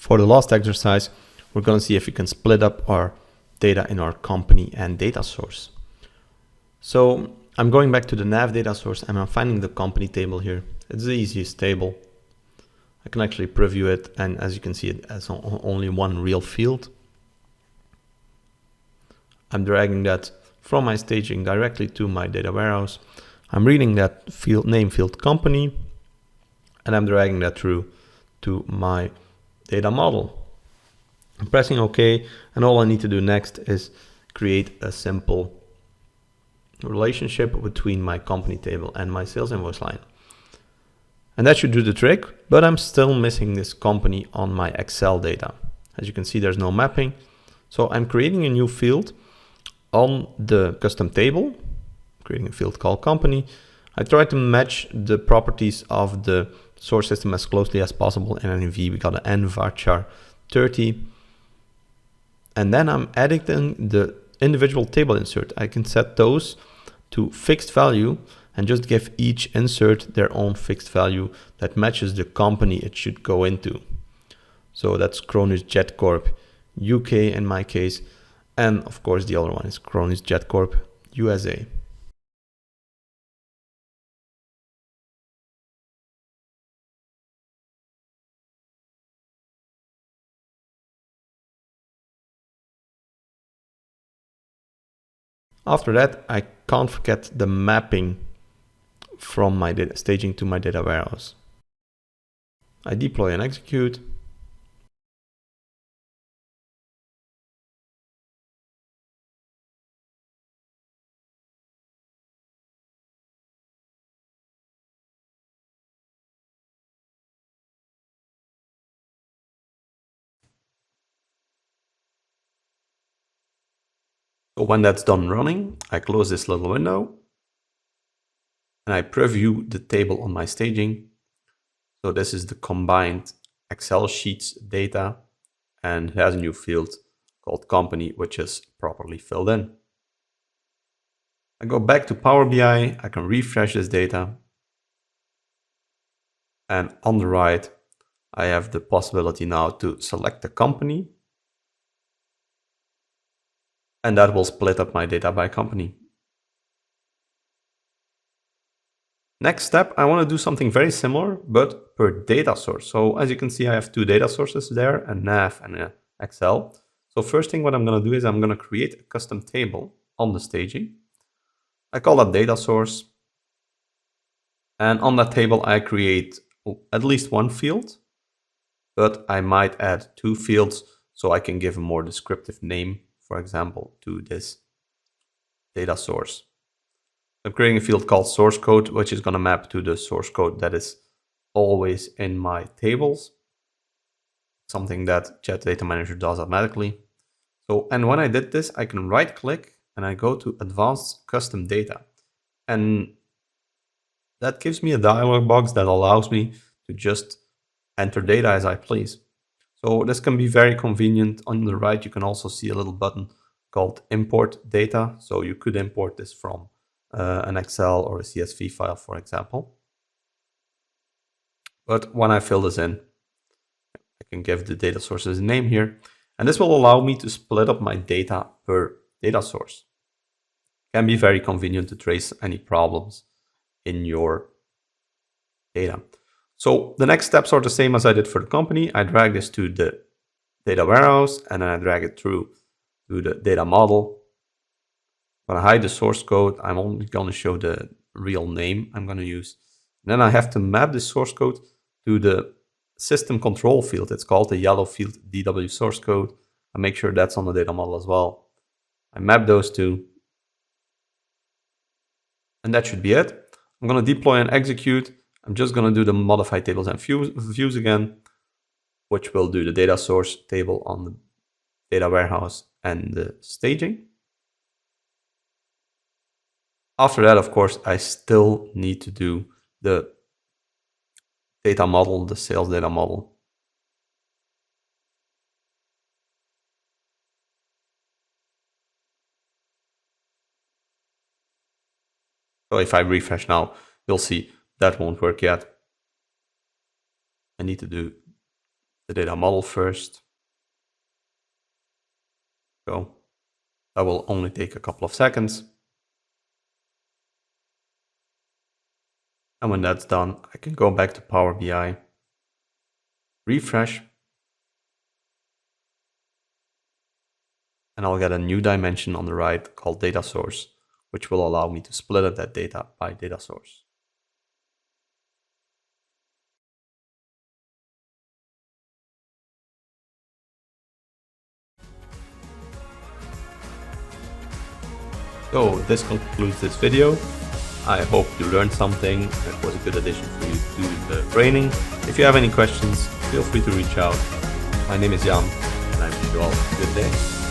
For the last exercise, we're going to see if we can split up our data in our company and data source. So I'm going back to the nav data source and I'm finding the company table here. It's the easiest table. I can actually preview it, and as you can see, it has only one real field. I'm dragging that from my staging directly to my data warehouse. I'm reading that field name field company, and I'm dragging that through to my data model. I'm pressing OK, and all I need to do next is create a simple relationship between my company table and my sales invoice line. And that should do the trick, but I'm still missing this company on my Excel data. As you can see, there's no mapping. So I'm creating a new field on the custom table, creating a field called company. I try to match the properties of the source system as closely as possible. In NV, we got an nvarchar 30. And then I'm editing the individual table insert. I can set those to fixed value and just give each insert their own fixed value that matches the company it should go into. So that's Cronus Jet Corp UK in my case. And of course, the other one is Cronus Jet Corp USA. After that, I can't forget the mapping from my data staging to my data warehouse. I deploy and execute. So when that's done running, I close this little window and I preview the table on my staging. So this is the combined Excel sheets data, and it has a new field called company, which is properly filled in. I go back to Power BI, I can refresh this data. And on the right, I have the possibility now to select the company. And that will split up my data by company. Next step, I want to do something very similar, but per data source. So as you can see, I have two data sources there, a nav and a Excel. So first thing what I'm going to do is I'm going to create a custom table on the staging. I call that data source. And on that table, I create at least one field, but I might add two fields so I can give a more descriptive name, for example, to this data source. I'm creating a field called source code, which is going to map to the source code that is always in my tables. Something that Jet Data Manager does automatically. So, and when I did this, I can right click and I go to Advanced Custom Data. And that gives me a dialog box that allows me to just enter data as I please. So this can be very convenient. On the right, you can also see a little button called Import Data. So you could import this from an Excel or a CSV file, for example. But when I fill this in, I can give the data sources a name here. And this will allow me to split up my data per data source. It can be very convenient to trace any problems in your data. So the next steps are the same as I did for the company. I drag this to the data warehouse and then I drag it through to the data model. I'm going to hide the source code. I'm only going to show the real name I'm going to use. And then I have to map the source code to the system control field. It's called the yellow field DW source code. I make sure that's on the data model as well. I map those two. And that should be it. I'm going to deploy and execute. I'm just going to do the modify tables and views again, which will do the data source table on the data warehouse and the staging. After that, of course, I still need to do the data model, the sales data model. So if I refresh now, you'll see that won't work yet. I need to do the data model first. Go. That will only take a couple of seconds. And when that's done, I can go back to Power BI, refresh, and I'll get a new dimension on the right called data source, which will allow me to split up that data by data source. So this concludes this video. I hope you learned something. It was a good addition for you to the training. If you have any questions, feel free to reach out. My name is Jan, and I wish you all a good day.